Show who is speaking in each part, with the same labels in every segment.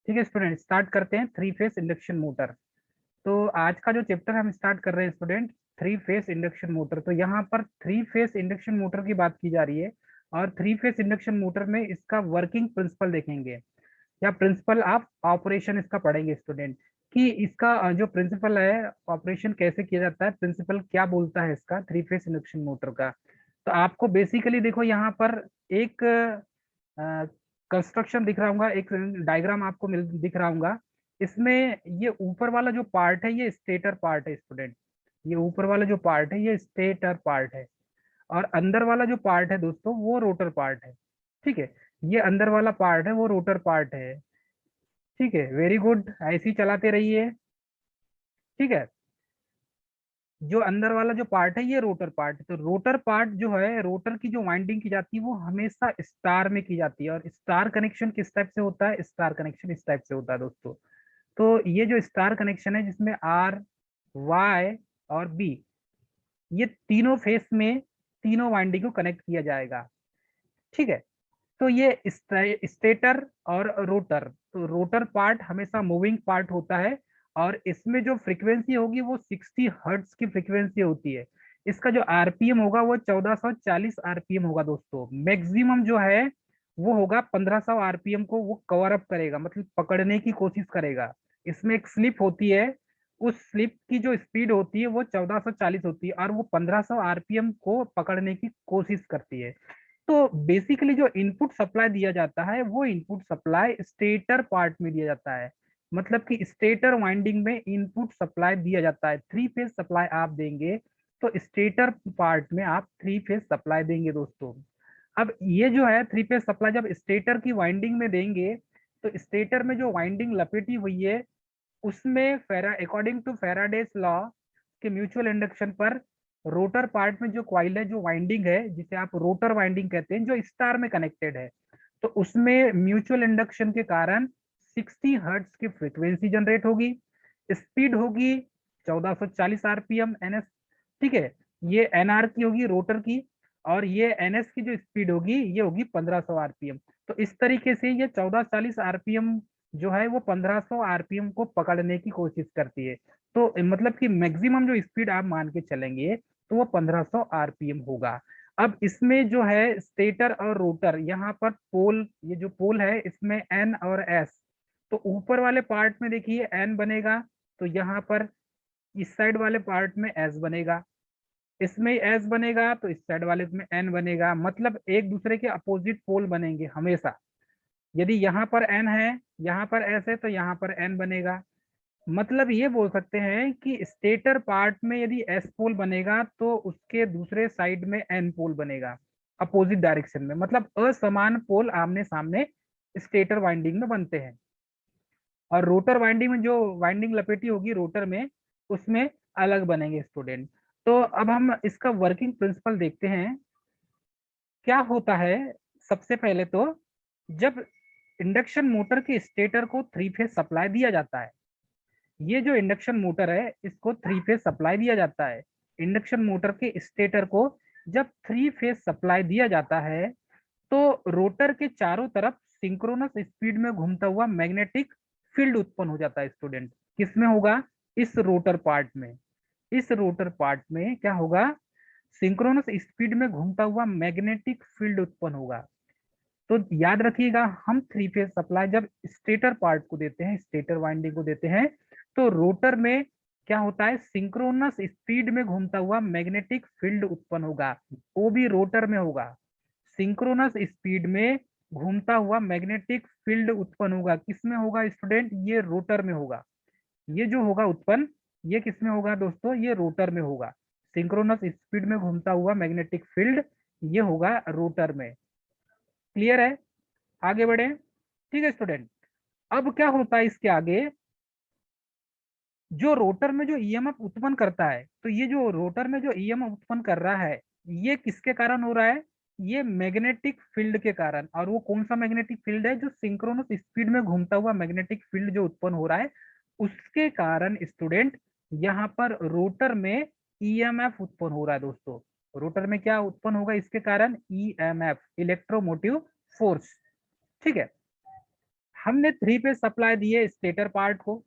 Speaker 1: ठीक है student, start करते हैं थ्री फेस इंडक्शन मोटर। तो आज का जो चैप्टर हम स्टार्ट कर रहे हैं student, three phase induction motor. तो यहाँ पर थ्री फेस इंडक्शन मोटर की बात की जा रही है, और थ्री फेस इंडक्शन मोटर में इसका वर्किंग प्रिंसिपल देखेंगे, या प्रिंसिपल ऑफ ऑपरेशन इसका पढ़ेंगे स्टूडेंट, कि इसका जो प्रिंसिपल है ऑपरेशन कैसे किया जाता है, प्रिंसिपल क्या बोलता है इसका थ्री फेस इंडक्शन मोटर का। तो आपको बेसिकली देखो यहाँ पर एक कंस्ट्रक्शन दिख रहा होगा, एक डायग्राम आपको मिल दिख रहा होगा। इसमें ये ऊपर वाला जो पार्ट है ये स्टेटर पार्ट है स्टूडेंट, ये ऊपर वाला जो पार्ट है ये स्टेटर पार्ट है, और अंदर वाला जो पार्ट है दोस्तों वो रोटर पार्ट है। ठीक है, ये अंदर वाला पार्ट है वो रोटर पार्ट है। ठीक है, वेरी गुड, ऐसे ही चलाते रहिए। ठीक है, जो अंदर वाला जो पार्ट है ये रोटर पार्ट, तो रोटर पार्ट जो है, रोटर की जो वाइंडिंग की जाती है वो हमेशा स्टार में की जाती है। और स्टार कनेक्शन किस टाइप से होता है, स्टार कनेक्शन इस टाइप से होता है दोस्तों। तो ये जो स्टार कनेक्शन है जिसमें आर, वाई और बी, ये तीनों फेस में तीनों वाइंडिंग को कनेक्ट किया जाएगा। ठीक है, तो ये स्टेटर और रोटर, तो रोटर पार्ट हमेशा मूविंग पार्ट होता है, और इसमें जो फ्रीक्वेंसी होगी वो 60 हर्ट्ज की फ्रीक्वेंसी होती है। इसका जो आरपीएम होगा वो 1440 आरपीएम होगा दोस्तों। मैक्सिमम जो है वो होगा 1500 आरपीएम को वो कवर अप करेगा, मतलब पकड़ने की कोशिश करेगा। इसमें एक स्लिप होती है, उस स्लिप की जो स्पीड होती है वो 1440 होती है, और वो 1500 आरपीएम को पकड़ने की कोशिश करती है। तो बेसिकली जो इनपुट सप्लाई दिया जाता है वो इनपुट सप्लाई स्टेटर पार्ट में दिया जाता है, मतलब कि स्टेटर वाइंडिंग में इनपुट सप्लाई दिया जाता है। थ्री फेज सप्लाई आप देंगे तो स्टेटर पार्ट में आप थ्री फेज सप्लाई देंगे दोस्तों। अब ये जो है थ्री फेज सप्लाई जब स्टेटर की वाइंडिंग में देंगे, तो स्टेटर में जो वाइंडिंग लपेटी हुई है उसमें फेरा अकॉर्डिंग टू फेराडेस लॉ के म्यूचुअल इंडक्शन पर रोटर पार्ट में जो कॉइल है, जो वाइंडिंग है जिसे आप रोटर वाइंडिंग कहते हैं, जो स्टार में कनेक्टेड है, तो उसमें म्यूचुअल इंडक्शन के कारण 60 हर्ट्ज की फ्रीक्वेंसी जनरेट होगी, स्पीड होगी 1440 आरपीएम एनएस। ठीक है, ये एनआर की होगी रोटर की, और ये एनएस की जो स्पीड होगी ये होगी 1500 आरपीएम। तो इस तरीके से ये 1440 आरपीएम जो है वो 1500 आरपीएम को पकड़ने की कोशिश करती है। तो मतलब कि मैक्सिमम जो स्पीड आप मान के चलेंगे तो वो 1500 आरपीएम होगा। अब इसमें जो है स्टेटर और रोटर, यहाँ पर पोल, ये जो पोल है इसमें एन और एस, तो ऊपर वाले पार्ट में देखिए एन बनेगा, तो यहाँ पर इस साइड वाले पार्ट में एस बनेगा, इसमें एस बनेगा तो इस साइड वाले में एन बनेगा, मतलब एक दूसरे के अपोजिट पोल बनेंगे हमेशा। यदि यहाँ पर एन है, यहाँ पर एस है, तो यहाँ पर एन बनेगा। मतलब ये बोल सकते हैं कि स्टेटर पार्ट में यदि एस पोल बनेगा तो उसके दूसरे साइड में एन पोल बनेगा, अपोजिट डायरेक्शन में, मतलब असमान पोल आमने सामने स्टेटर वाइंडिंग में बनते हैं। और रोटर वाइंडिंग में जो वाइंडिंग लपेटी होगी रोटर में, उसमें अलग बनेंगे स्टूडेंट। तो अब हम इसका वर्किंग प्रिंसिपल देखते हैं क्या होता है। सबसे पहले तो जब इंडक्शन मोटर के स्टेटर को थ्री फेज सप्लाई दिया जाता है, ये जो इंडक्शन मोटर है इसको थ्री फेज सप्लाई दिया जाता है। इंडक्शन मोटर के स्टेटर को जब थ्री फेज सप्लाई दिया जाता है तो रोटर के चारों तरफ सिंक्रोनस स्पीड में घूमता हुआ मैग्नेटिक फील्ड उत्पन्न हो जाता है स्टूडेंट। किसमें होगा, इस रोटर पार्ट में। इस रोटर पार्ट में क्या होगा, सिंक्रोनस स्पीड में घूमता हुआ मैग्नेटिक फील्ड उत्पन्न होगा। तो याद रखिएगा, हम थ्री फेज सप्लाई जब स्टेटर पार्ट को देते हैं, स्टेटर वाइंडिंग को देते हैं, तो रोटर में क्या होता है, सिंक्रोनस स्पीड में घूमता हुआ मैग्नेटिक फील्ड उत्पन्न होगा, वो भी रोटर में होगा। सिंक्रोनस स्पीड में घूमता हुआ मैग्नेटिक फील्ड उत्पन्न होगा, किसमें होगा स्टूडेंट, ये रोटर में होगा। ये जो होगा उत्पन्न, ये किसमें होगा दोस्तों, ये रोटर में होगा। सिंक्रोनस स्पीड में घूमता हुआ मैग्नेटिक फील्ड ये होगा रोटर में। क्लियर है, आगे बढ़े। ठीक है स्टूडेंट, अब क्या होता है इसके आगे, जो रोटर में जो ईएमएफ उत्पन्न करता है, तो ये जो रोटर में जो ईएमएफ उत्पन्न कर रहा है ये किसके कारण हो रहा है, ये मैग्नेटिक फील्ड के कारण। और वो कौन सा मैग्नेटिक फील्ड है, जो सिंक्रोनस स्पीड में घूमता हुआ मैग्नेटिक फील्ड जो उत्पन्न हो रहा है उसके कारण स्टूडेंट यहाँ पर रोटर में ईएमएफ उत्पन्न हो रहा है दोस्तों। रोटर में क्या उत्पन्न होगा इसके कारण, ईएमएफ, इलेक्ट्रोमोटिव फोर्स। ठीक है, हमने 3 फेज सप्लाई दिए स्टेटर पार्ट को,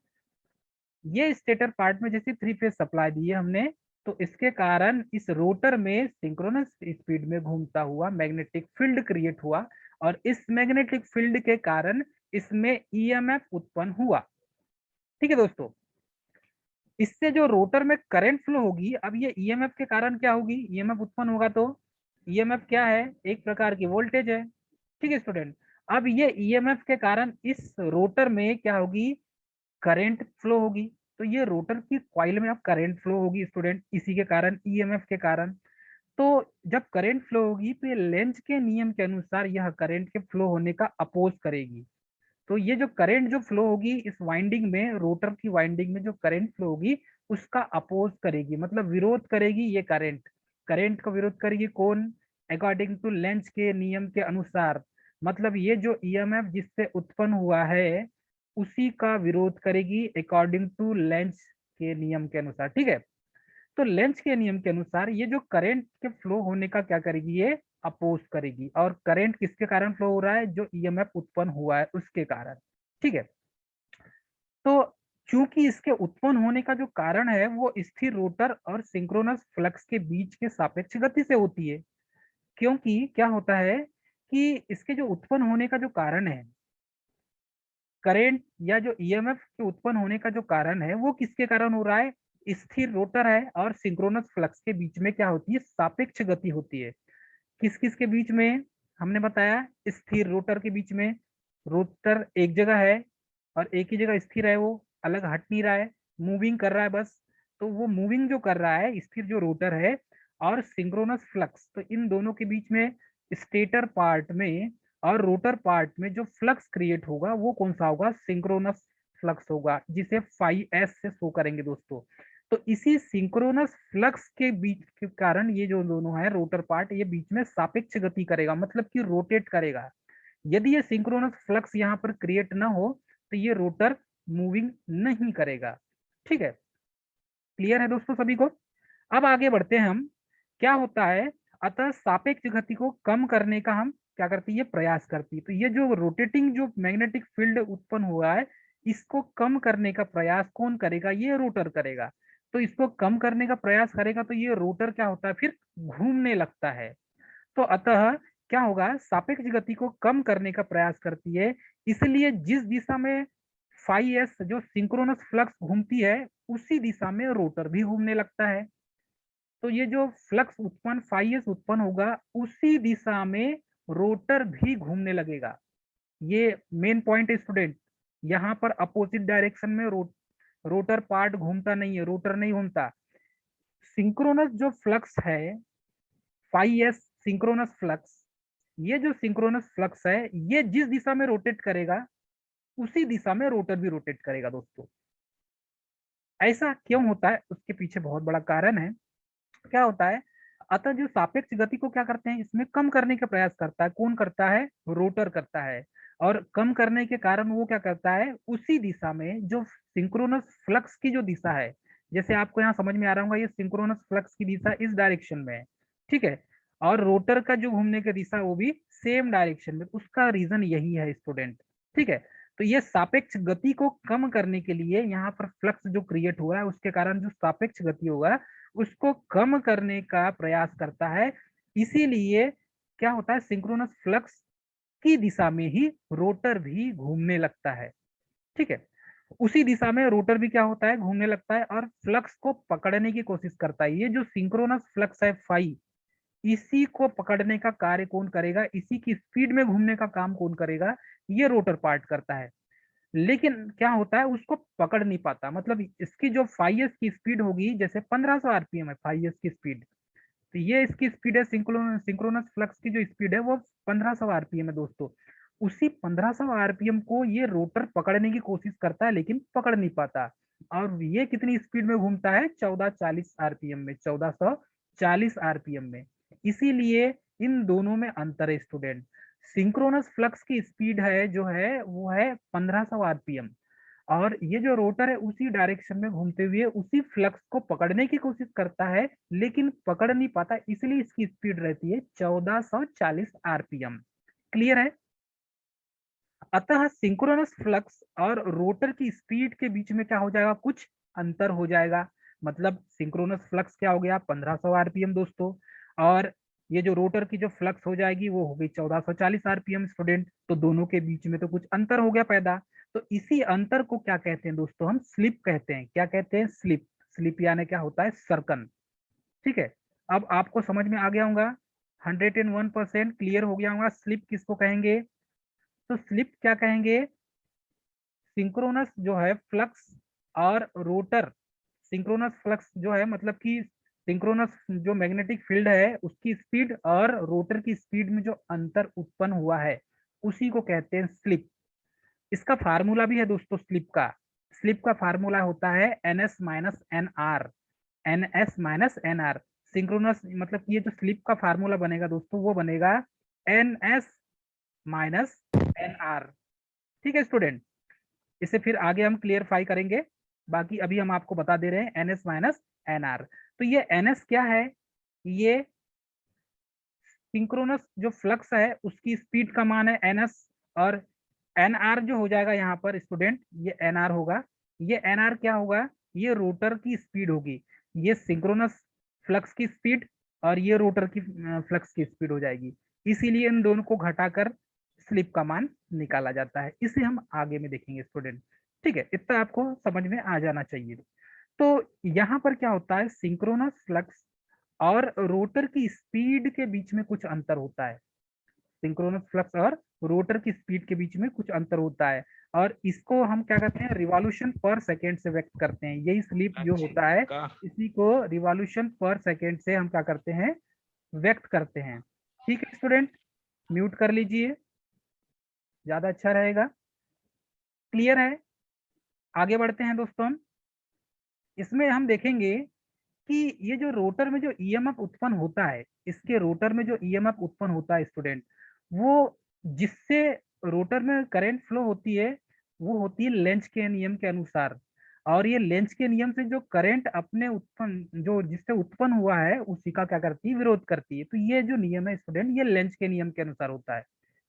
Speaker 1: ये स्टेटर पार्ट में जैसे 3 फेज सप्लाई दिए हमने, तो इसके कारण इस रोटर में सिंक्रोनस स्पीड में घूमता हुआ मैग्नेटिक फील्ड क्रिएट हुआ, और इस मैग्नेटिक फील्ड के कारण इसमें ईएमएफ उत्पन्न हुआ। ठीक है दोस्तों, इससे जो रोटर में करंट फ्लो होगी, अब ये ईएमएफ के कारण क्या होगी, ईएमएफ उत्पन्न होगा, तो ईएमएफ क्या है, एक प्रकार की वोल्टेज है। ठीक है स्टूडेंट, अब ये ईएमएफ के कारण इस रोटर में क्या होगी, करंट फ्लो होगी, तो ये रोटर की कॉइल में अब करंट फ्लो होगी स्टूडेंट, इसी के कारण ईएमएफ के कारण। तो जब करंट फ्लो होगी तो ये लेंज के नियम के अनुसार यह करंट के फ्लो होने का अपोज करेगी। तो ये जो करंट जो फ्लो होगी इस वाइंडिंग में, रोटर की वाइंडिंग में जो करंट फ्लो होगी उसका अपोज करेगी, मतलब विरोध करेगी ये करंट। करंट का विरोध करेगी कौन, अकॉर्डिंग टू लेंज के नियम के अनुसार, मतलब ये जो ईएमएफ जिससे उत्पन्न हुआ है उसी का विरोध करेगी अकॉर्डिंग टू लेंज के नियम के अनुसार। ठीक है, तो लेंज के नियम के अनुसार ये जो करंट के फ्लो होने का क्या करेगी, ये अपोज करेगी, और करंट किसके कारण फ्लो हो रहा है, जो ईएमएफ उत्पन्न हुआ है उसके कारण। ठीक है, तो चूंकि इसके उत्पन्न होने का जो कारण है वो स्थिर रोटर और सिंक्रोनस फ्लक्स के बीच के सापेक्ष गति से होती है। क्योंकि क्या होता है कि इसके जो उत्पन्न होने का जो कारण है, करंट या जो ईएमएफ के उत्पन्न होने का जो कारण है वो किसके कारण हो रहा है, स्थिर रोटर है और सिंक्रोनस फ्लक्स के बीच में क्या होती है, सापेक्ष गति होती है। किस किस के बीच में, हमने बताया स्थिर रोटर के बीच में, रोटर एक जगह है और एक ही जगह स्थिर है, वो अलग हट नहीं रहा है, मूविंग कर रहा है बस। तो वो मूविंग जो कर रहा है स्थिर जो रोटर है, और सिंक्रोनस फ्लक्स, तो इन दोनों के बीच में स्टेटर पार्ट में और रोटर पार्ट में जो फ्लक्स क्रिएट होगा वो कौन सा होगा, सिंक्रोनस फ्लक्स होगा, जिसे फाई एस से शो करेंगे दोस्तों। तो इसी सिंक्रोनस फ्लक्स के बीच के कारण ये जो दोनों है रोटर पार्ट, ये बीच में सापेक्ष गति करेगा, मतलब कि रोटेट करेगा। यदि ये सिंक्रोनस फ्लक्स यहाँ पर क्रिएट ना हो तो ये रोटर मूविंग नहीं करेगा। ठीक है, क्लियर है दोस्तों सभी को। अब आगे बढ़ते हैं हम, क्या होता है, अतः सापेक्ष गति को कम करने का हम क्या करती है, प्रयास करती है। तो ये जो रोटेटिंग जो मैग्नेटिक फील्ड उत्पन्न हुआ है इसको कम करने का प्रयास कौन करेगा, ये रोटर करेगा। तो इसको कम करने का प्रयास करेगा तो ये रोटर क्या होता है, फिर घूमने लगता है। तो अतः क्या होगा, सापेक्ष गति को कम करने का प्रयास करती है, इसलिए जिस दिशा में फाई एस जो सिंक्रोनस फ्लक्स घूमती है उसी दिशा में रोटर भी घूमने लगता है। तो ये जो फ्लक्स उत्पन्न फाई एस उत्पन्न होगा उसी दिशा में रोटर भी घूमने लगेगा। ये मेन पॉइंट है स्टूडेंट, यहाँ पर अपोजिट डायरेक्शन में रोटर पार्ट घूमता नहीं है, रोटर नहीं घूमता। सिंक्रोनस जो फ्लक्स है फाई एस सिंक्रोनस फ्लक्स, ये जो सिंक्रोनस फ्लक्स है ये जिस दिशा में रोटेट करेगा उसी दिशा में रोटर भी रोटेट करेगा दोस्तों। ऐसा क्यों होता है, उसके पीछे बहुत बड़ा कारण है। क्या होता है, अतः जो सापेक्ष गति को क्या करते हैं, इसमें कम करने का प्रयास करता है, कौन करता है, रोटर करता है। और कम करने के कारण वो क्या करता है, उसी दिशा में जो सिंक्रोनस फ्लक्स की जो दिशा है, जैसे आपको यहाँ समझ में आ रहा होगा ये सिंक्रोनस फ्लक्स की दिशा इस डायरेक्शन में है। ठीक है, और रोटर का जो घूमने की दिशा वो भी सेम डायरेक्शन में, उसका रीजन यही है स्टूडेंट। ठीक है, तो ये सापेक्ष गति को कम करने के लिए यहाँ पर फ्लक्स जो क्रिएट हुआ है उसके कारण जो सापेक्ष गति होगा उसको कम करने का प्रयास करता है। इसीलिए क्या होता है, सिंक्रोनस फ्लक्स की दिशा में ही रोटर भी घूमने लगता है। ठीक है, उसी दिशा में रोटर भी क्या होता है, घूमने लगता है और फ्लक्स को पकड़ने की कोशिश करता है। ये जो सिंक्रोनस फ्लक्स है फाई, इसी को पकड़ने का कार्य कौन करेगा, इसी की स्पीड में घूमने का काम कौन करेगा, ये रोटर पार्ट करता है। लेकिन क्या होता है, उसको पकड़ नहीं पाता, मतलब इसकी जो फाइव की स्पीड होगी, जैसे 1500 आरपीएम है फाइव की स्पीड, तो ये इसकी स्पीड है, सिंक्रोनस फ्लक्स की जो स्पीड है वो 1500 आरपीएम है दोस्तों। उसी 1500 आरपीएम को ये रोटर पकड़ने की कोशिश करता है लेकिन पकड़ नहीं पाता। और ये कितनी स्पीड में घूमता है, 1440 आरपीएम में, 1440 आरपीएम में। इसीलिए इन दोनों में अंतर है स्टूडेंट। सिंक्रोनस फ्लक्स की स्पीड है जो है वो है 1500 आरपीएम, और ये जो रोटर है उसी डायरेक्शन में घूमते हुए उसी फ्लक्स को पकड़ने की कोशिश करता है लेकिन पकड़ नहीं पाता, इसलिए इसकी स्पीड रहती है 1440 आरपीएम। क्लियर है। अतः सिंक्रोनस फ्लक्स और रोटर की स्पीड के बीच में क्या हो जाएगा, कुछ अंतर हो जाएगा। मतलब सिंक्रोनस फ्लक्स क्या हो गया 1500 आरपीएम दोस्तों, और ये जो रोटर की जो फ्लक्स हो जाएगी वो हो गई 1440 आरपीएम स्टूडेंट। तो दोनों के बीच में तो कुछ अंतर हो गया पैदा। तो इसी अंतर को क्या कहते हैं दोस्तों, हम स्लिप कहते हैं। क्या कहते हैं, स्लिप। स्लिप यानी क्या होता है, सरकन। ठीक है, अब आपको समझ में आ गया होगा, 101% क्लियर हो गया होगा स्लिप किसको कहेंगे। तो स्लिप क्या कहेंगे, सिंक्रोनस जो है फ्लक्स और रोटर, सिंक्रोनस फ्लक्स जो है मतलब कि सिंक्रोनस जो मैग्नेटिक फील्ड है उसकी स्पीड और रोटर की स्पीड में जो अंतर उत्पन्न हुआ है उसी को कहते हैं स्लिप। इसका फार्मूला भी है दोस्तों स्लिप का। स्लिप का फार्मूला होता है N S minus N R, N S minus N R. Synchronous मतलब कि ये जो स्लिप का फार्मूला बनेगा दोस्तों वो बनेगा N S minus N R. ठीक है स्टूडेंट, इसे फिर आगे हम क्लियरफाई करेंगे, बाकी अभी हम आपको बता दे रहे हैं N S minus N R. तो ये एन एस क्या है, ये सिंक्रोनस जो फ्लक्स है उसकी स्पीड का मान है एन एस, और एन आर जो हो जाएगा यहाँ पर स्टूडेंट, ये एन आर होगा। ये एन आर क्या होगा, ये रोटर की स्पीड होगी। ये सिंक्रोनस फ्लक्स की स्पीड और ये रोटर की फ्लक्स की स्पीड हो जाएगी। इसीलिए इन दोनों को घटाकर स्लिप का मान निकाला जाता है। इसे हम आगे में देखेंगे स्टूडेंट। ठीक है, इतना आपको समझ में आ जाना चाहिए। तो यहाँ पर क्या होता है, सिंक्रोनस फ्लक्स और रोटर की स्पीड के बीच में कुछ अंतर होता है। सिंक्रोनस फ्लक्स और रोटर की स्पीड के बीच में कुछ अंतर होता है, और इसको हम क्या करते हैं, रिवॉल्यूशन पर सेकेंड से व्यक्त करते हैं। यही स्लिप जो होता है
Speaker 2: का
Speaker 1: इसी को रिवॉल्यूशन पर सेकेंड से हम क्या करते हैं, व्यक्त करते हैं। ठीक है स्टूडेंट, म्यूट कर लीजिए, ज्यादा अच्छा रहेगा। क्लियर है, आगे बढ़ते हैं दोस्तों। इसमें हम देखेंगे कि ये जो रोटर में जो ईएमएफ उत्पन्न होता है, इसके रोटर में जो ईएमएफ उत्पन्न होता है स्टूडेंट, वो जिससे रोटर में करंट फ्लो होती है वो होती है लेंज के नियम के अनुसार। और ये लेंज के नियम से जो करंट अपने उत्पन्न जो जिससे उत्पन्न हुआ है उसी का क्या करती है, विरोध करती है। तो ये जो नियम है स्टूडेंट, ये लेंज के नियम के अनुसार होता है।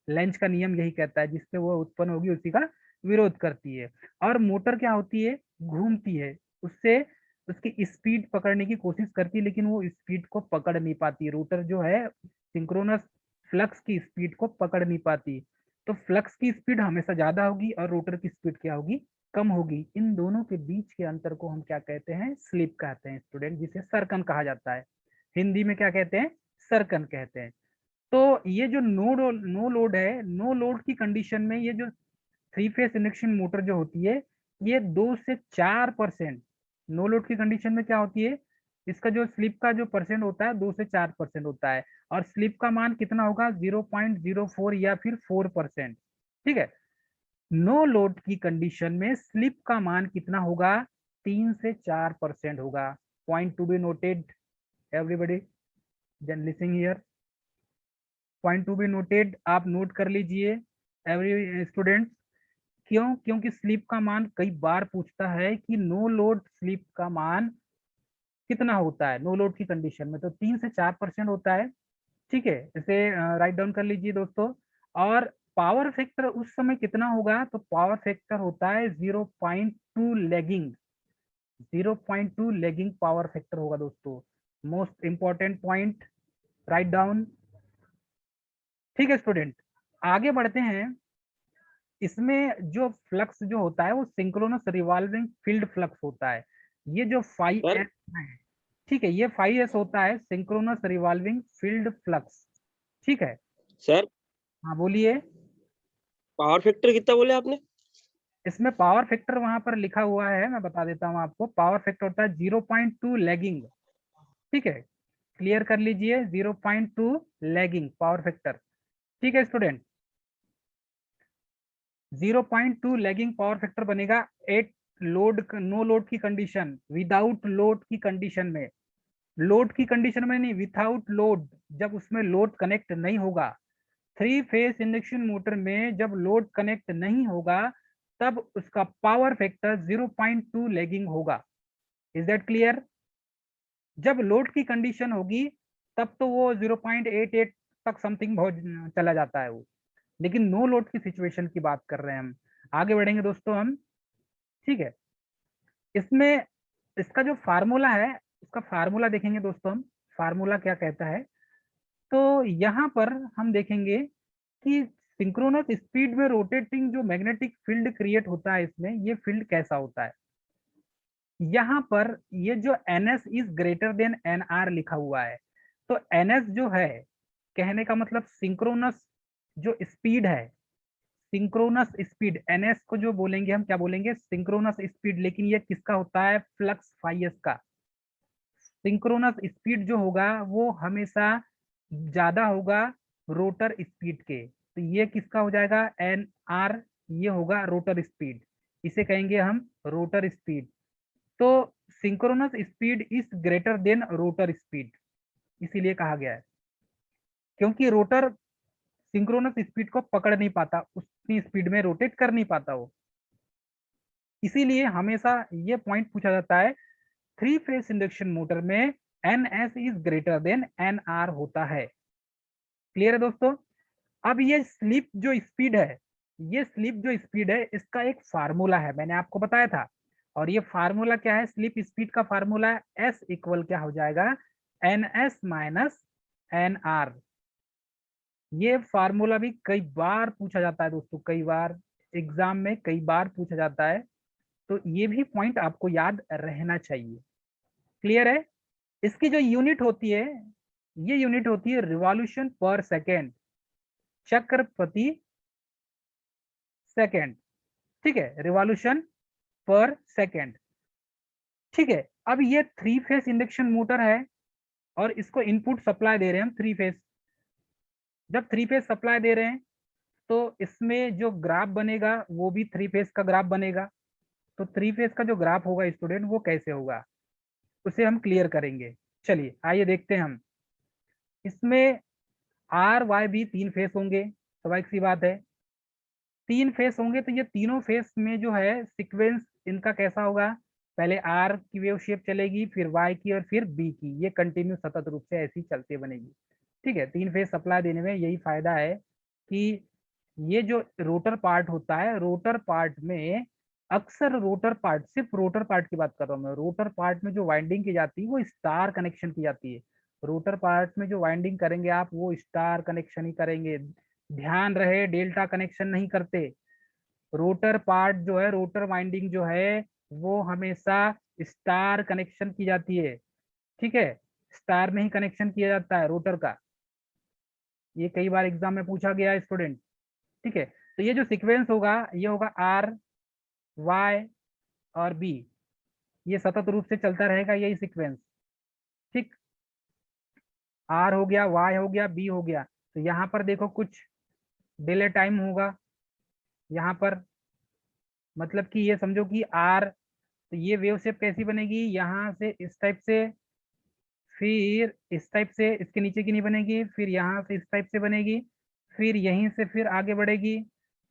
Speaker 1: लेंज का नियम यही कहता है, जिससे वो उत्पन्न होगी उसी का विरोध करती है। और मोटर क्या होती है, घूमती है, उससे उसकी स्पीड पकड़ने की कोशिश करती है, लेकिन वो स्पीड को पकड़ नहीं पाती। रोटर जो है सिंक्रोनस फ्लक्स की स्पीड को पकड़ नहीं पाती। तो फ्लक्स की स्पीड हमेशा ज्यादा होगी और रोटर की स्पीड क्या होगी, कम होगी। इन दोनों के बीच के अंतर को हम क्या कहते हैं, स्लिप कहते हैं स्टूडेंट, जिसे सर्कन कहा जाता है। हिंदी में क्या कहते हैं, सर्कन कहते हैं। तो ये जो नो लोड है, नो लोड की कंडीशन में ये जो थ्री फेस इंडक्शन मोटर जो होती है, ये 2 से 4%, नो लोड की कंडीशन में क्या होती है, इसका जो स्लिप का जो परसेंट होता है 2 से 4% होता है। और स्लिप का मान कितना होगा, 0.04 या फिर 4%। ठीक है, नो लोड की कंडीशन में स्लिप का मान कितना होगा, 3 से 4% होगा। Point to be noted everybody, then listening here, point to be noted, आप नोट कर लीजिए एवरी स्टूडेंट। क्यों, क्योंकि स्लिप का मान कई बार पूछता है कि नो लोड स्लिप का मान कितना होता है नो लोड की कंडीशन में, तो 3 से 4% होता है। ठीक है, इसे राइट डाउन कर लीजिए दोस्तों। और पावर फैक्टर उस समय कितना होगा, तो पावर फैक्टर होता है 0.2 लैगिंग, 0.2 लैगिंग पावर फैक्टर होगा दोस्तों। Most important point, write down. ठीक है स्टूडेंट, आगे बढ़ते हैं। इसमें जो फ्लक्स जो होता है वो सिंक्रोनस रिवॉल्विंग फील्ड फ्लक्स होता है। ये जो फाइव
Speaker 2: सर
Speaker 1: एस है, ठीक है, ये 5S होता है सिंक्रोनस रिवॉल्विंग फील्ड फ्लक्स। ठीक है,
Speaker 2: सर
Speaker 1: हाँ बोलिए।
Speaker 2: पावर फैक्टर कितना बोले आपने?
Speaker 1: इसमें पावर फैक्टर वहां पर लिखा हुआ है, मैं बता देता हूँ आपको। पावर फैक्टर होता है 0.2 लैगिंग। ठीक है, क्लियर कर लीजिए, 0.2 लैगिंग पावर फैक्टर। ठीक है स्टूडेंट, 0.2 लैगिंग पावर फैक्टर बनेगा एट लोड, नो लोड की कंडीशन, विदाउट लोड की कंडीशन में। लोड की कंडीशन में नहीं, विदाउट लोड, जब उसमें लोड कनेक्ट नहीं होगा। थ्री फेस इंडक्शन मोटर में जब लोड कनेक्ट नहीं होगा तब उसका पावर फैक्टर 0.2 लैगिंग होगा। Is that clear. जब लोड की कंडीशन होगी तब तो वो 0.88 तक समथिंग बहुत चला जाता है वो। लेकिन नो लोड की सिचुएशन की बात कर रहे हैं हम। आगे बढ़ेंगे दोस्तों हम, ठीक है। इसमें इसका जो फार्मूला है, उसका फार्मूला देखेंगे दोस्तों हम, फार्मूला क्या कहता है। तो यहाँ पर हम देखेंगे कि सिंक्रोनस स्पीड में रोटेटिंग जो मैग्नेटिक फील्ड क्रिएट होता है इसमें, ये फील्ड कैसा होता है। यहाँ पर ये जो ns is greater then nr लिखा हुआ है, तो ns जो है, कहने का मतलब सिंक्रोनस जो स्पीड है, सिंक्रोनस स्पीड ns को जो बोलेंगे हम, क्या बोलेंगे, सिंक्रोनस स्पीड। लेकिन ये किसका होता है, फ्लक्स फाई एस का। सिंक्रोनस स्पीड जो होगा वो हमेशा ज्यादा होगा रोटर स्पीड के, तो ये किसका हो जाएगा, एन आर, ये होगा रोटर स्पीड, इसे कहेंगे हम रोटर स्पीड। तो synchronous speed is greater then rotor speed, इसीलिए कहा गया है, क्योंकि रोटर सिंक्रोनस स्पीड को पकड़ नहीं पाता, उतनी स्पीड में रोटेट कर नहीं पाता वो। इसीलिए हमेशा ये पॉइंट पूछा जाता है, थ्री फेज इंडक्शन मोटर में N S is greater than N R होता है। क्लियर है दोस्तों। अब ये स्लिप जो स्पीड है, ये स्लिप जो स्पीड है, इसका एक फार्मूला है, मैंने आपको बताया था। और ये फार्मूला क्या है, स्लिप स्पीड का फार्मूला है एस इक्वल क्या हो जाएगा, N S minus N R. ये फार्मूला भी कई बार पूछा जाता है दोस्तों, कई बार एग्जाम में कई बार पूछा जाता है, तो ये भी पॉइंट आपको याद रहना चाहिए। क्लियर है। इसकी जो यूनिट होती है, ये यूनिट होती है रिवॉल्यूशन पर सेकेंड, चक्र प्रति सेकेंड। ठीक है, रिवॉल्यूशन पर सेकेंड। ठीक है। अब ये थ्री फेस इंडक्शन मोटर है और इसको इनपुट सप्लाई दे रहे हैं हम थ्री फेस। जब थ्री फेस सप्लाई दे रहे हैं तो इसमें जो ग्राफ बनेगा वो भी थ्री फेस का ग्राफ बनेगा। तो थ्री फेस का जो ग्राफ होगा स्टूडेंट, वो कैसे होगा, उसे हम क्लियर करेंगे। चलिए आइए देखते हैं हम। इसमें आर वाई भी तीन फेस होंगे, स्वाभाविक सी बात है। तीन फेस होंगे तो ये तीनों फेस में जो है सीक्वेंस इनका कैसा होगा, पहले आर की वेव शेप चलेगी, फिर वाई की, और फिर बी की, ये कंटिन्यू सतत रूप से ऐसी चलती बनेगी। ठीक है, तीन फेस सप्लाई देने में यही फायदा है कि ये जो रोटर पार्ट होता है, रोटर पार्ट में अक्सर रोटर पार्ट, सिर्फ रोटर पार्ट की बात कर रहा हूँ मैं, रोटर पार्ट में जो वाइंडिंग की जाती है वो स्टार कनेक्शन की जाती है। रोटर पार्ट में जो वाइंडिंग करेंगे आप, वो स्टार कनेक्शन ही करेंगे, ध्यान रहे डेल्टा कनेक्शन नहीं करते। रोटर पार्ट जो है, रोटर वाइंडिंग जो है, वो हमेशा स्टार कनेक्शन की जाती है। ठीक है, स्टार में ही कनेक्शन किया जाता है रोटर का, ये कई बार एग्जाम में पूछा गया है स्टूडेंट। ठीक है, तो ये जो सीक्वेंस होगा, ये होगा आर, वाई और बी, ये सतत रूप से चलता रहेगा यही सीक्वेंस। ठीक, आर हो गया, वाई हो गया, बी हो गया, तो यहाँ पर देखो कुछ डिले टाइम होगा यहाँ पर, मतलब कि ये समझो कि आर, तो ये वेव शेप कैसी बनेगी, यहाँ से इस टाइप से, फिर इस टाइप से, इसके नीचे की नहीं बनेगी, फिर यहाँ से इस टाइप से बनेगी, फिर यहीं से फिर आगे बढ़ेगी,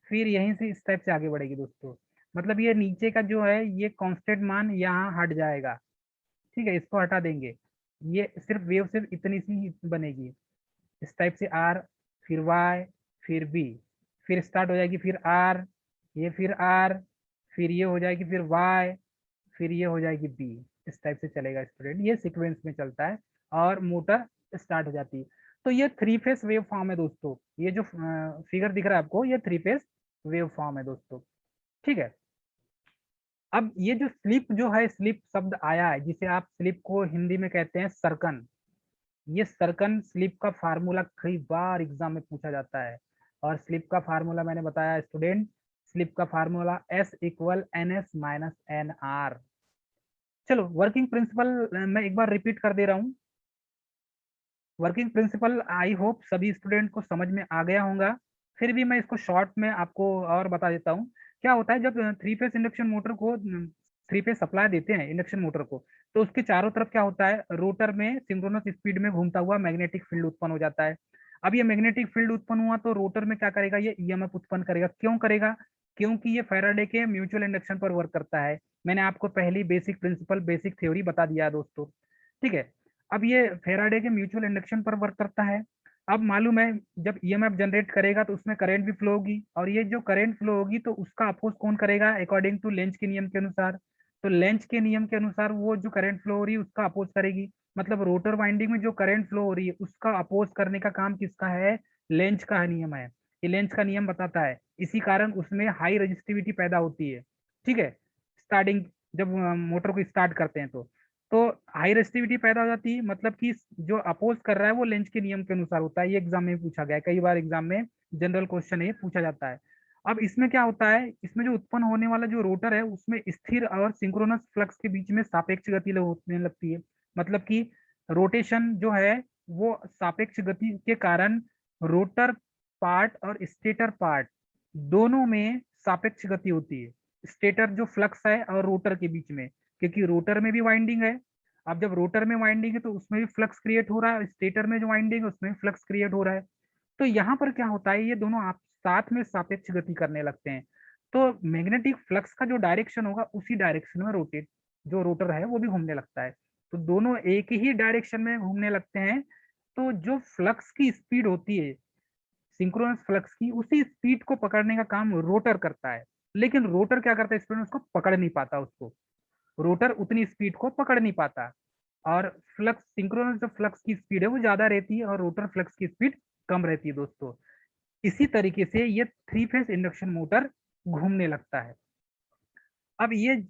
Speaker 1: फिर यहीं से इस टाइप से आगे बढ़ेगी दोस्तों। मतलब ये नीचे का जो है ये कांस्टेंट मान यहाँ हट जाएगा। ठीक है, इसको हटा देंगे, ये सिर्फ वेव सिर्फ इतनी सी बनेगी, इस टाइप से आर, फिर वाई, फिर बी, फिर स्टार्ट हो जाएगी, फिर आर, ये फिर आर, फिर ये हो जाएगी, फिर वाई, फिर ये हो जाएगी बी। इस टाइप से चलेगा स्टूडेंट, ये सीक्वेंस में चलता है और मोटर स्टार्ट हो जाती है। तो ये थ्री फेस वेव फॉर्म है दोस्तों, ये जो फिगर दिख रहा है आपको, ये थ्री फेस वेव फॉर्म है दोस्तों। ठीक है। अब ये जो स्लिप जो है, स्लिप शब्द आया है, जिसे आप स्लिप को हिंदी में कहते हैं सरकन, ये सरकन स्लिप का फार्मूला कई बार एग्जाम में पूछा जाता है। और स्लिप का फार्मूला मैंने बताया स्टूडेंट, स्लिप का formula S equal N S minus N R. चलो वर्किंग प्रिंसिपल मैं एक बार रिपीट कर दे रहा हूँ। वर्किंग प्रिंसिपल आई होप सभी स्टूडेंट को समझ में आ गया होगा, फिर भी मैं इसको शॉर्ट में आपको और बता देता हूँ। क्या होता है, जब थ्री फेस इंडक्शन मोटर को थ्री फेस सप्लाई देते हैं इंडक्शन मोटर को, तो उसके चारों तरफ क्या होता है, रोटर में सिंक्रोनस स्पीड में घूमता हुआ मैग्नेटिक फील्ड उत्पन्न हो जाता है। अब ये मैग्नेटिक फील्ड उत्पन्न हुआ तो रोटर में क्या करेगा, ये ईएमएफ उत्पन्न करेगा। क्यों करेगा, क्योंकि ये फैराडे के म्यूचुअल इंडक्शन पर वर्क करता है। मैंने आपको पहली बेसिक प्रिंसिपल, बेसिक थ्योरी बता दिया है दोस्तों। ठीक है, अब ये फेराडे के म्यूचुअल इंडक्शन पर वर्क करता है, अब मालूम है जब ईएमएफ जनरेट करेगा तो उसमें करंट भी फ्लो होगी, और ये जो करंट फ्लो होगी तो उसका अपोज कौन करेगा अकॉर्डिंग टू लेंज के नियम के अनुसार। तो लेंज के नियम के अनुसार वो जो करंट फ्लो हो रही है उसका अपोज करेगी। मतलब रोटर वाइंडिंग में जो करंट फ्लो हो रही है उसका अपोज करने का काम किसका है, लेंज का नियम है। ये लेंज का नियम बताता है, इसी कारण उसमें हाई रजिस्टिविटी पैदा होती है। ठीक है, स्टार्टिंग जब मोटर को स्टार्ट करते हैं तो हाई रेसिस्टिविटी पैदा हो जाती है, मतलब कि जो अपोज कर रहा है वो लेंज के नियम के अनुसार होता है। ये एग्जाम में पूछा गया है, कई बार एग्जाम में जनरल क्वेश्चन है, पूछा जाता है। अब इसमें क्या होता है, इसमें जो उत्पन्न होने वाला जो रोटर है उसमें स्थिर और सिंक्रोनस फ्लक्स के बीच में सापेक्ष गति होने लगती है। मतलब कि रोटेशन जो है वो सापेक्ष गति के कारण रोटर पार्ट और स्टेटर पार्ट दोनों में सापेक्ष गति होती है। स्टेटर जो फ्लक्स है और रोटर के बीच में, क्योंकि रोटर में भी वाइंडिंग है। अब जब रोटर में वाइंडिंग है तो उसमें भी फ्लक्स क्रिएट हो रहा है, स्टेटर में जो वाइंडिंग है उसमें भी फ्लक्स क्रिएट हो रहा है। तो यहाँ पर क्या होता है, ये दोनों आप साथ में सापेक्ष गति करने लगते हैं। तो मैग्नेटिक फ्लक्स का जो डायरेक्शन होगा उसी डायरेक्शन में रोटेट जो रोटर है वो भी घूमने लगता है। तो दोनों एक ही डायरेक्शन में घूमने लगते हैं। तो जो फ्लक्स की स्पीड होती है सिंक्रोनस फ्लक्स की, उसी स्पीड को पकड़ने का काम रोटर करता है। लेकिन रोटर क्या करता है, स्पीड में उसको पकड़ नहीं पाता, उसको रोटर उतनी स्पीड को पकड़ नहीं पाता। और फ्लक्स सिंक्रोनस जो फ्लक्स की स्पीड है वो ज्यादा रहती है और रोटर फ्लक्स की स्पीड कम रहती है दोस्तों। इसी तरीके से ये थ्री फेज इंडक्शन मोटर घूमने लगता है। अब ये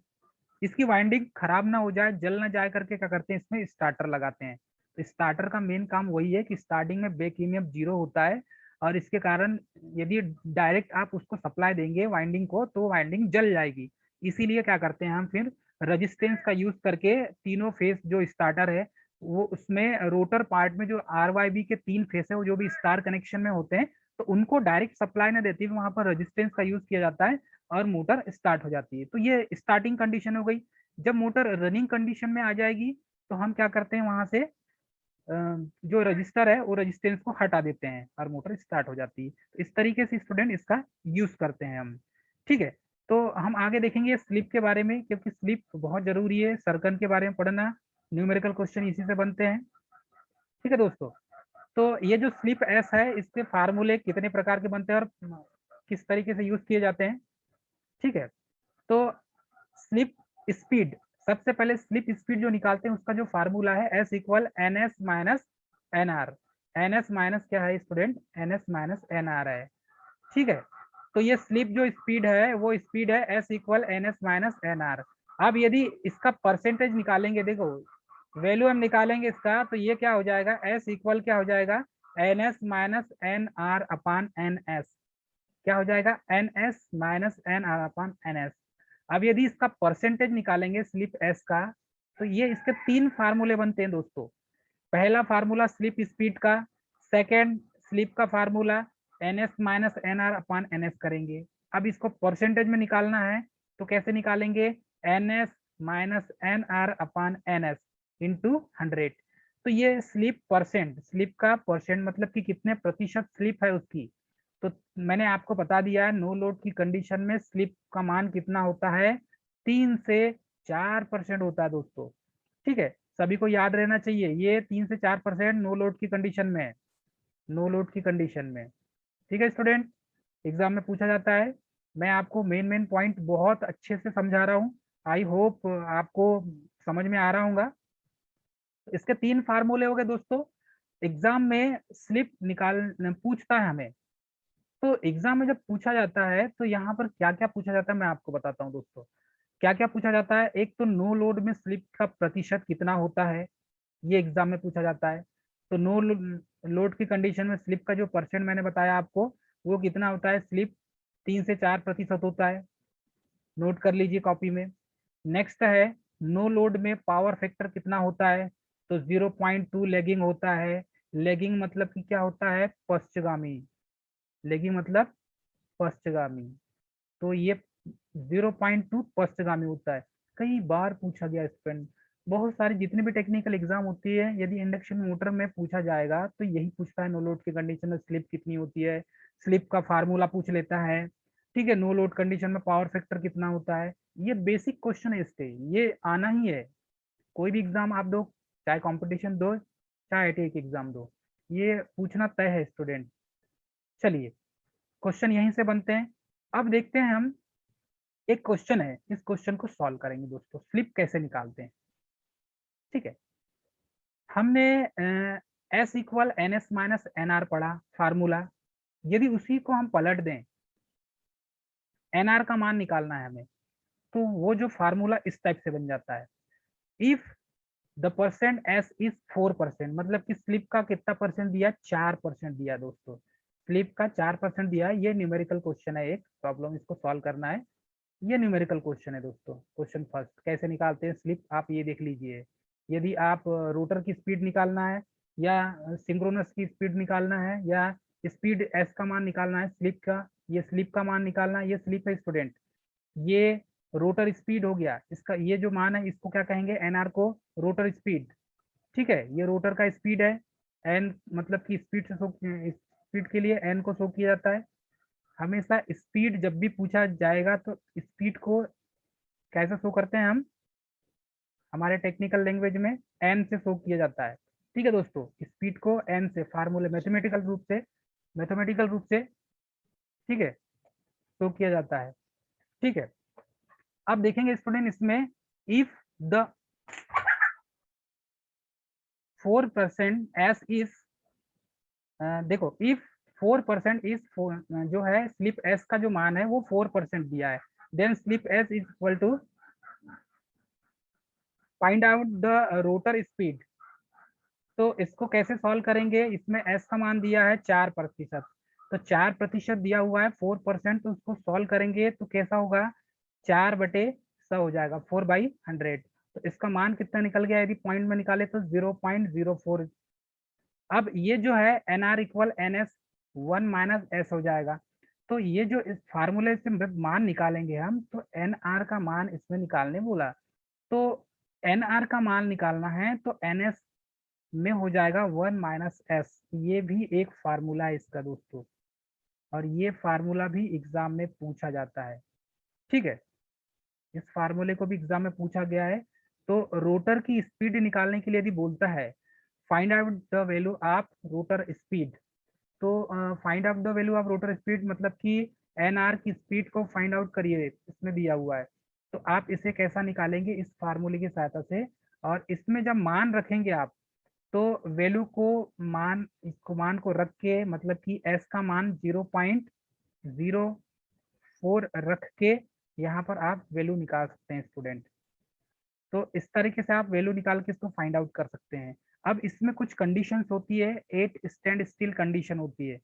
Speaker 1: इसकी वाइंडिंग खराब ना हो जाए, जल ना जाए करके क्या करते हैं, इसमें स्टार्टर लगाते हैं। तो स्टार्टर का मेन काम वही है कि स्टार्टिंग में बैक ईएमएफ जीरो होता है, और इसके कारण यदि डायरेक्ट आप उसको सप्लाई देंगे वाइंडिंग को तो वाइंडिंग जल जाएगी। इसीलिए क्या करते हैं हम फिर रजिस्टेंस का यूज करके तीनों फेस जो स्टार्टर है वो उसमें रोटर पार्ट में जो आरवाईबी के तीन फेस है वो जो भी स्टार कनेक्शन में होते हैं तो उनको डायरेक्ट सप्लाई ना देती वहां पर रजिस्टेंस का यूज किया जाता है और मोटर स्टार्ट हो जाती है। तो ये स्टार्टिंग कंडीशन हो गई। जब मोटर रनिंग कंडीशन में आ जाएगी तो हम क्या करते हैं, वहां से जो रजिस्टर है वो रजिस्टेंस को हटा देते हैं और मोटर स्टार्ट हो जाती है। तो इस तरीके से स्टूडेंट इसका यूज करते हैं हम। ठीक है, तो हम आगे देखेंगे स्लिप के बारे में, क्योंकि स्लिप बहुत जरूरी है, सर्कन के बारे में पढ़ना, न्यूमेरिकल क्वेश्चन इसी से बनते हैं। ठीक है दोस्तों, तो ये जो स्लिप एस है इसके फार्मूले कितने प्रकार के बनते हैं और किस तरीके से यूज किए जाते हैं। ठीक है, तो स्लिप स्पीड, सबसे पहले स्लिप स्पीड जो निकालते हैं उसका जो फार्मूला है S equal N S minus N R. N S minus क्या है student, N S minus N R है। ठीक है, तो ये स्लिप जो स्पीड है वो स्पीड है S equal N S minus N R. अब यदि इसका परसेंटेज निकालेंगे, देखो वैल्यू हम निकालेंगे इसका, तो ये क्या हो जाएगा, एस इक्वल क्या हो जाएगा, N S minus N R upon N S. क्या हो जाएगा, N S minus N R upon N S. अब यदि इसका परसेंटेज निकालेंगे स्लिप एस का, तो ये इसके तीन फार्मूले बनते हैं दोस्तों। पहला फार्मूला स्लिप स्पीड का, सेकेंड स्लिप का formula N S minus N R upon N S करेंगे। अब इसको परसेंटेज में निकालना है तो कैसे निकालेंगे, N S minus N R upon N S into 100। तो ये स्लिप परसेंट, स्लिप का परसेंट मतलब कि कितने प्रतिशत स्लिप है उसकी। तो मैंने आपको बता दिया नो लोड की कंडीशन में स्लिप का मान कितना होता है, 3 से 4% होता है दोस्तों। ठीक है, सभी को याद रहना चाहिए, ये 3 से 4% नो लोड की कंडीशन में है, नो लोड की कंडीशन में। ठीक है स्टूडेंट, एग्जाम में पूछा जाता है। मैं आपको मेन मेन पॉइंट बहुत अच्छे से समझा रहा हूँ, आई होप आपको समझ में आ रहा होगा। इसके तीन फार्मूले हो गए दोस्तों। एग्जाम में स्लिप निकाल पूछता है हमें, तो एग्जाम में जब पूछा जाता है तो यहाँ पर क्या क्या पूछा जाता है मैं आपको बताता हूँ दोस्तों। क्या क्या पूछा जाता है, एक तो नो लोड में स्लिप का प्रतिशत कितना होता है, ये एग्जाम में पूछा जाता है। तो नो लोड की कंडीशन में स्लिप का जो परसेंट मैंने बताया आपको वो कितना होता है, स्लिप 3 से 4% होता है, नोट कर लीजिए कॉपी में। नेक्स्ट है नो लोड में पावर फैक्टर कितना होता है, तो 0.2 लेगिंग होता है। लेगिंग मतलब कि क्या होता है, पश्चगामी, लेगिंग मतलब पश्चगामी। तो ये 0.2 पश्चगामी होता है। कई बार पूछा गया स्टूडेंट, बहुत सारे जितने भी टेक्निकल एग्जाम होती है यदि इंडक्शन मोटर में पूछा जाएगा तो यही पूछता है, नो लोड की कंडीशन में स्लिप कितनी होती है, स्लिप का फार्मूला पूछ लेता है। ठीक है, नो लोड कंडीशन में पावर फैक्टर कितना होता है, ये बेसिक क्वेश्चन है इसके, ये आना ही है। कोई भी एग्जाम आप दो, चाहे कंपटीशन दो चाहे IIT एग्जाम दो, ये पूछना तय है स्टूडेंट। चलिए क्वेश्चन यहीं से बनते हैं। अब देखते हैं हम, एक क्वेश्चन है, इस क्वेश्चन को सॉल्व करेंगे दोस्तों, स्लिप कैसे निकालते हैं। ठीक है, हमने S equal N S minus N R पढ़ा फार्मूला। यदि उसी को हम पलट दें, एन आर का मान निकालना है हमें, तो वो जो फार्मूला इस टाइप से बन जाता है, if the percent S is 4%, मतलब कि स्लिप का कितना परसेंट दिया, 4% दिया दोस्तों, स्लिप का 4% दिया। ये न्यूमेरिकल क्वेश्चन है, एक प्रॉब्लम, इसको सॉल्व करना है। ये न्यूमेरिकल क्वेश्चन है दोस्तों। क्वेश्चन फर्स्ट, कैसे निकालते हैं स्लिप, आप ये देख लीजिए। यदि आप रोटर की स्पीड निकालना है, या सिंक्रोनस की स्पीड निकालना है, या स्पीड एस का मान निकालना है स्लिप का, ये स्लिप का मान निकालना है, ये स्लिप है स्टूडेंट। ये रोटर स्पीड हो गया, इसका ये जो मान है इसको क्या कहेंगे, एनआर को रोटर स्पीड। ठीक है, ये रोटर का स्पीड है, एन मतलब कि स्पीड से स्पीड के लिए एन को शो किया जाता है। हमेशा स्पीड जब भी पूछा जाएगा तो स्पीड को कैसे शो करते हैं हम, हमारे टेक्निकल लैंग्वेज में एन से शो किया जाता है। ठीक है दोस्तों, स्पीड को एन से, फार्मूले मैथमेटिकल रूप से, ठीक है, शो किया जाता है। ठीक है, अब देखेंगे स्टूडेंट इसमें, इफ द 4% एस इज, देखो इफ 4% इज, जो है स्लिप एस का जो मान है वो 4% दिया है, then slip S is equal to, find out the rotor speed. तो इसको कैसे सॉल्व करेंगे, इसमें एस का मान दिया है 4%, तो 4% दिया हुआ है 4%, तो उसको सॉल्व करेंगे तो कैसा होगा, 4/100 हो जाएगा, 4/100। तो इसका मान कितना निकल गया, यदि पॉइंट में निकाले तो 0.04। अब ये जो है N R equal N S 1 - S हो जाएगा। तो ये जो इस फार्मूले से मान निकालेंगे हम, तो एन आर का मान इसमें निकालने बोला, तो एन आर का मान निकालना है तो एन एस में हो जाएगा 1 - एस। ये भी एक फार्मूला है इसका दोस्तों, और ये फार्मूला भी एग्जाम में पूछा जाता है। ठीक है, इस फार्मूले को भी एग्जाम में पूछा गया है। तो रोटर की स्पीड निकालने के लिए यदि बोलता है find out the value of rotor speed, तो find out the value of rotor speed मतलब कि एन आर की स्पीड को फाइंड आउट करिए, इसमें दिया हुआ है। तो आप इसे कैसा निकालेंगे, इस फार्मूले की सहायता से। और इसमें जब मान रखेंगे आप, तो वैल्यू को, मान, इसको मान को रख के, मतलब कि एस का मान 0.04 रख के यहाँ पर आप वैल्यू निकाल सकते हैं स्टूडेंट। तो इस तरीके से आप वैल्यू निकाल के इसको फाइंड आउट कर सकते हैं। अब इसमें कुछ कंडीशंस होती है, 8 स्टैंड स्टिल कंडीशन होती है।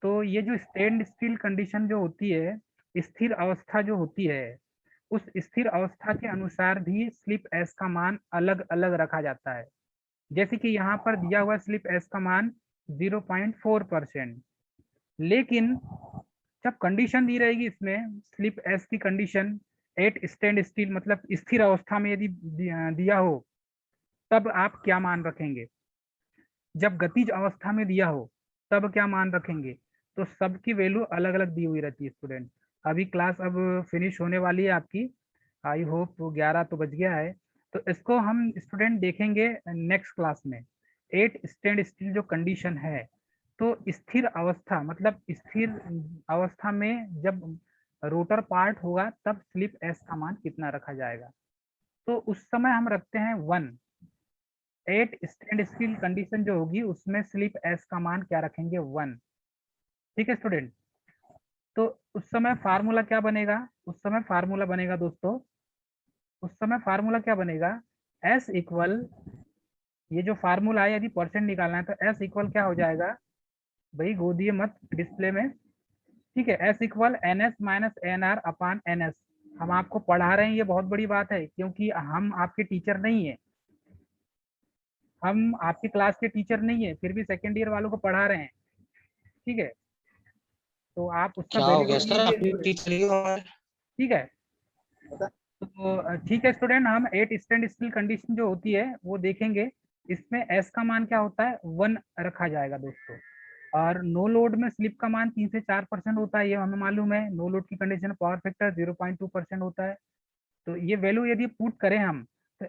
Speaker 1: तो ये जो स्टैंड स्टिल कंडीशन जो होती है, स्थिर अवस्था जो होती है, उस स्थिर अवस्था के अनुसार भी स्लिप एस का मान अलग अलग रखा जाता है। जैसे कि यहाँ पर दिया हुआ स्लिप एस का मान 0.4%, लेकिन जब कंडीशन दी रहेगी इसमें, स्लिप एस की कंडीशन एट स्टैंड स्टिल, मतलब स्थिर अवस्था में यदि दिया हो, तब आप क्या मान रखेंगे। जब गतिज अवस्था में दिया हो तब क्या मान रखेंगे। तो सबकी वैल्यू अलग अलग दी हुई रहती है स्टूडेंट। अभी क्लास अब फिनिश होने वाली है आपकी, आई होप 11 तो बज गया है। तो इसको हम स्टूडेंट देखेंगे नेक्स्ट क्लास में। 8 स्टैंड स्टिल जो कंडीशन है, तो स्थिर अवस्था मतलब स्थिर अवस्था में जब रोटर पार्ट होगा तब स्लिप एस का मान कितना रखा जाएगा। तो उस समय हम रखते हैं 1। 8 स्टैंड स्टिल कंडीशन जो होगी उसमें स्लिप एस का मान क्या रखेंगे, 1। ठीक है स्टूडेंट, तो उस समय फार्मूला क्या बनेगा, उस समय फार्मूला बनेगा दोस्तों, उस समय फार्मूला क्या बनेगा, एस इक्वल, ये जो फार्मूला है यदि परसेंट निकालना है तो एस इक्वल क्या हो जाएगा, भाई गोदिए मत डिस्प्ले में। ठीक है, S equal N S minus N R upon N S. हम आपको पढ़ा रहे हैं, ये बहुत बड़ी बात है, क्योंकि हम आपके टीचर नहीं है, हम आपकी क्लास के टीचर नहीं है, फिर भी सेकेंड ईयर वालों को पढ़ा रहे हैं। ठीक है, तो आप उसका
Speaker 2: क्या हो गया
Speaker 1: वैल्यूएशन
Speaker 2: सर, आप
Speaker 1: कीजिए
Speaker 2: भी
Speaker 1: स्टूडेंट।
Speaker 2: टीचर ही हो हमारे।
Speaker 1: ठीक है, तो ठीक है स्टूडेंट, हम 8 स्टैंड स्टिल कंडीशन जो होती है वो देखेंगे। इसमें एस का मान क्या होता है, 1 रखा जाएगा दोस्तों। और नो लोड में स्लिप का मान 3 से 4% होता है, ये हमें मालूम है। नो लोड की कंडीशन पावर फैक्टर 0.2% होता है। तो ये वैल्यू यदि पुट करें हम, तो